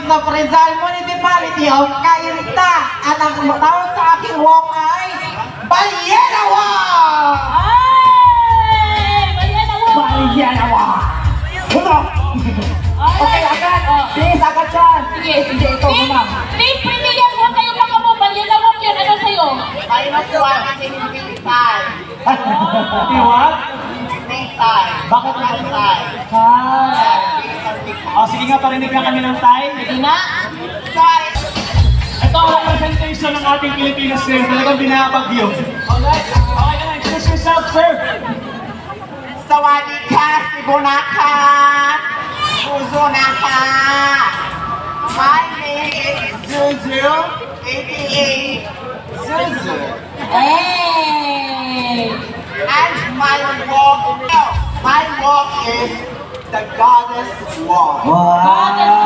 of Rizal Municipality of Cainta. At ang tumatawag sa aking walk ay Balyena Walk! Ay! Balyena Walk! Balyena Walk! Puno! Okay, agad! Please, agad dyan! Sige. Sige, ikaw muna. Pink Premium Walk kayo mga mo. Balyena Walk yun. Ano sa'yo? Minus 1 kasi hindi time. Iwan? Hindi time. Bakit One time. Oh, sige nga, parinig na kami ng time. Sige nga. Sorry. Ito ang representation ng ating Pilipinas ngayon. Talagang binabagyo. Alright, okay na. Introduce yourself, sir. Sawadee ka, Sibonaka. Buzonaka. My name is Zuzu, aka Zuzu. Hey! And my walk is the goddess walk. Goddess